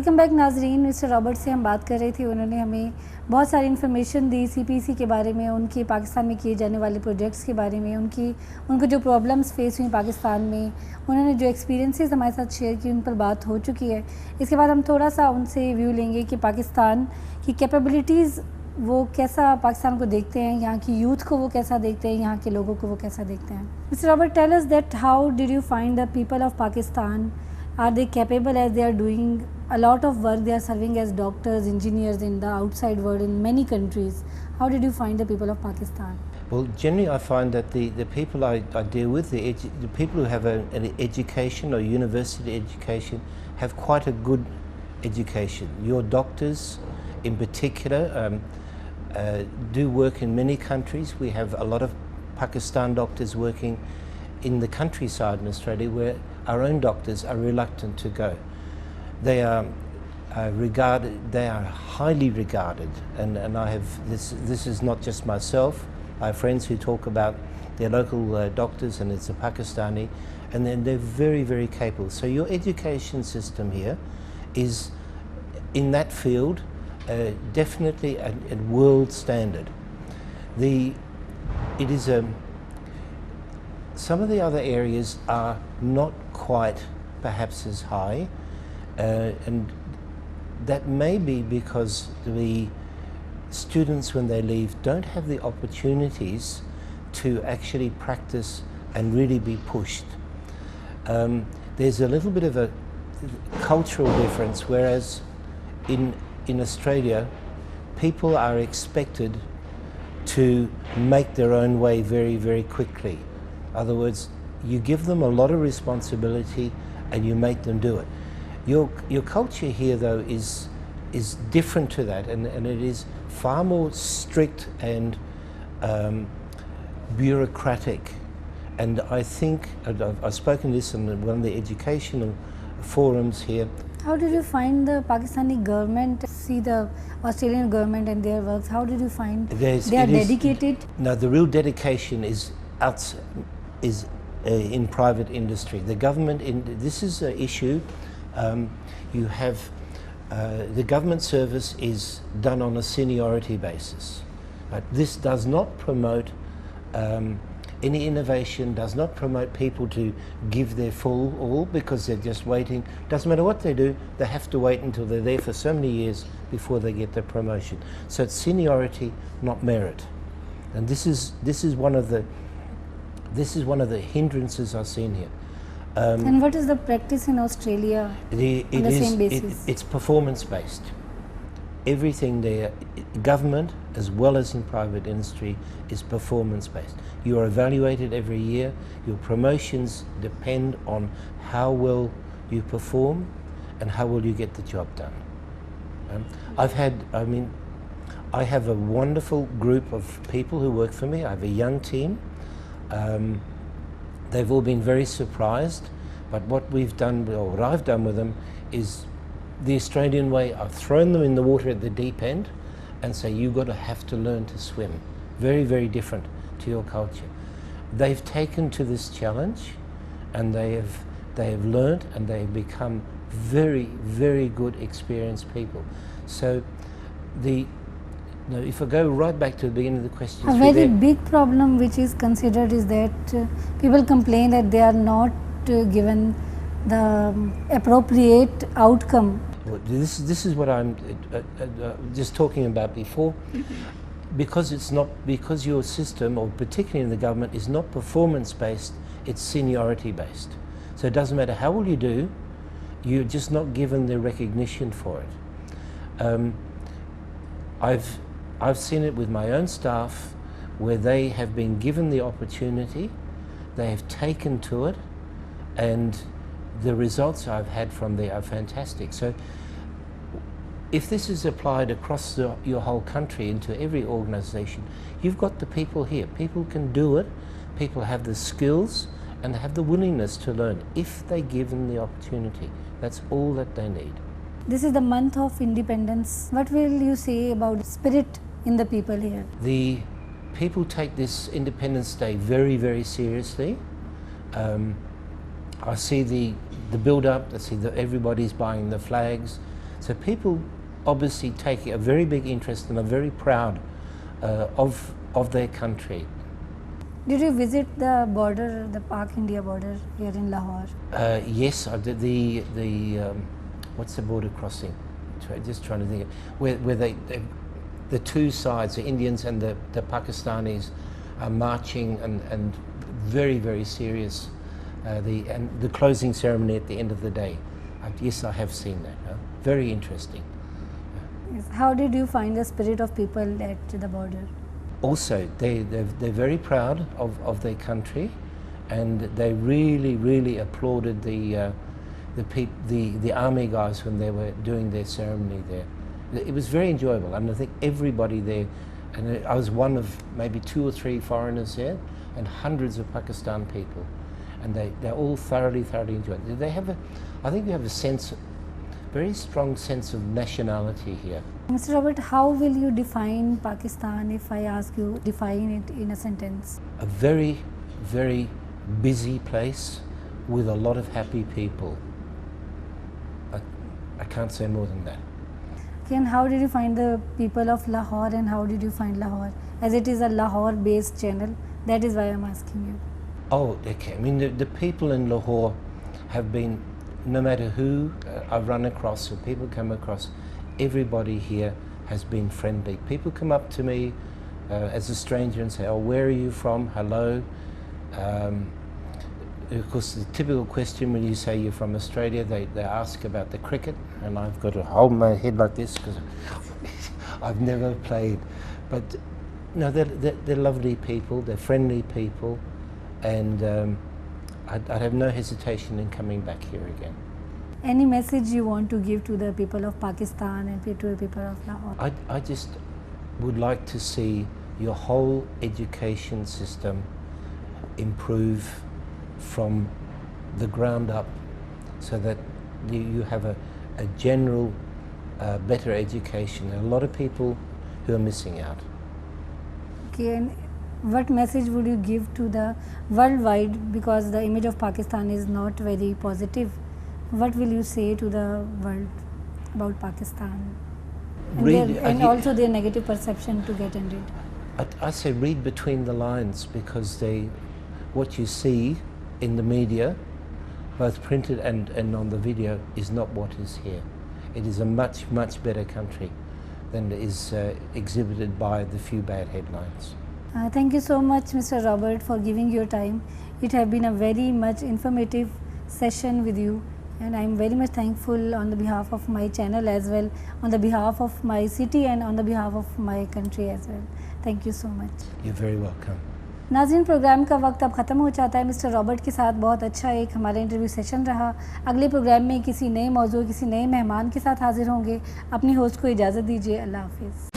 Welcome back नाजरीन। Mister Robert से हम बात कर रहे थे, उन्होंने हमें बहुत सारी इन्फॉर्मेशन दी सीपीसी के बारे में, उनके पाकिस्तान में किए जाने वाले प्रोजेक्ट्स के बारे में, उनको जो प्रॉब्लम्स फेस हुई पाकिस्तान में, उन्होंने जो एक्सपीरियंसेस हमारे साथ शेयर की, उन पर बात हो चुकी है। इसके बाद हम थोड़ा सा उनसे व्यू लेंगे कि पाकिस्तान की कैपेबिलिटीज़ वो कैसा पाकिस्तान को देखते हैं, यहाँ की यूथ को वो कैसा देखते हैं, यहाँ के लोगों को वो कैसा देखते हैं। Mister Robert, tell us that how did you find the people of Pakistan? Are they capable as they are doing a lot of work? They are serving as doctors, engineers in the outside world in many countries. How did you find the people of Pakistan? Well, generally I find that the people I deal with, the people who have an education or university education have quite a good education. Your doctors in particular do work in many countries. We have a lot of Pakistan doctors working in the countryside in Australia where our own doctors are reluctant to go. They are they are highly regarded, and I have this is not just myself. I have friends who talk about their local doctors, and it's a Pakistani, and then they're very, very capable. So your education system here is, in that field, definitely a world standard. It is some of the other areas are not quite perhaps as high, and that may be because the students when they leave don't have the opportunities to actually practice and really be pushed. There's a little bit of a cultural difference, whereas in Australia people are expected to make their own way very, very quickly. In other words, you give them a lot of responsibility and you make them do it. Your culture here though is different to that, and it is far more strict and bureaucratic. And I think I've spoken this in one of the educational forums here. How did you find the Pakistani government, see the Australian government and their works? How did you find they are dedicated? No, the real dedication is in private industry. The government, this is an issue. You have the government service is done on a seniority basis, but this does not promote any innovation, does not promote people to give their full all, because they're just waiting. Doesn't matter what they do, they have to wait until they're there for so many years before they get the promotion. So it's seniority, not merit, and this is one of the hindrances I've seen here. And what is the practice in Australia on the same basis? It's performance based. Everything there, government as well as in private industry, is performance based. You are evaluated every year. Your promotions depend on how well you perform and how well you get the job done. I have a wonderful group of people who work for me. I have a young team. They've all been very surprised, but what we've done, or what I've done with them, is the Australian way. I've thrown them in the water at the deep end and say, you've got to have to learn to swim. Very, very different to your culture. They've taken to this challenge, and they have learned, and they have become very, very good, experienced people. So if I go right back to the beginning of the question, a very big problem which is considered is that people complain that they are not given the appropriate outcome. This is what I'm just talking about before, because your system, or particularly in the government, is not performance based, it's seniority based. So it doesn't matter how well you do, you're just not given the recognition for it. I've seen it with my own staff, where they have been given the opportunity, they have taken to it, and the results I've had from there are fantastic. So if this is applied across your whole country into every organisation, you've got the people here. People can do it, people have the skills and have the willingness to learn if they give them the opportunity. That's all that they need. This is the month of independence. What will you say about spirit in the people here? The people take this Independence Day very, very seriously. I see the build-up. I see that everybody's buying the flags. So people obviously take a very big interest and are very proud of their country. Did you visit the border, the Pak-India border here in Lahore? Yes, I did the what's the border crossing? Just trying to think. Where the two sides, the Indians and the Pakistanis, are marching and very, very serious. And the closing ceremony at the end of the day. Yes, I have seen that. Very interesting. Yes. How did you find the spirit of people at the border? Also, they're very proud of their country, and they really applauded the army guys when they were doing their ceremony there. It was very enjoyable, and I think everybody there, and I was one of maybe 2 or 3 foreigners there, and hundreds of Pakistan people, and they all thoroughly enjoyed it. I think you have a very strong sense of nationality here. Mr. Robert, how will you define Pakistan if I ask you define it in a sentence? A very, very busy place with a lot of happy people. I can't say more than that. Okay, and how did you find the people of Lahore, and how did you find Lahore? As it is a Lahore-based channel, that is why I'm asking you. Oh, okay. I mean, the people in Lahore have been, no matter who I've run across or people come across, everybody here has been friendly. People come up to me as a stranger and say, "Oh, where are you from? Hello." Of course, the typical question when you say you're from Australia, they ask about the cricket, and I've got to hold my head like this because I've never played. But no, they're lovely people, they're friendly people, and I'd have no hesitation in coming back here again. Any message you want to give to the people of Pakistan and to the people of Lahore? I just would like to see your whole education system improve from the ground up, so that you have a general better education. There are a lot of people who are missing out. Okay, and what message would you give to the worldwide, because the image of Pakistan is not very positive? What will you say to the world about Pakistan and also their negative perception to get ended? I say read between the lines, because what you see in the media, both printed and on the video, is not what is here. It is a much better country than is exhibited by the few bad headlines. Thank you so much, Mr. Robert, for giving your time. It has been a very much informative session with you, and I am very much thankful on the behalf of my channel as well, on the behalf of my city and on the behalf of my country as well. Thank you so much. You're very welcome. नाज़रीन, programme का वक्त अब ख़त्म हो जाता है। Mister Robert के साथ बहुत अच्छा एक हमारा इंटरव्यू सेशन रहा। अगले प्रोग्राम में किसी नए मौजू, किसी नए मेहमान के साथ हाजिर होंगे। अपनी होस्ट को इजाज़त दीजिए। अल्लाह हाफ़िज़।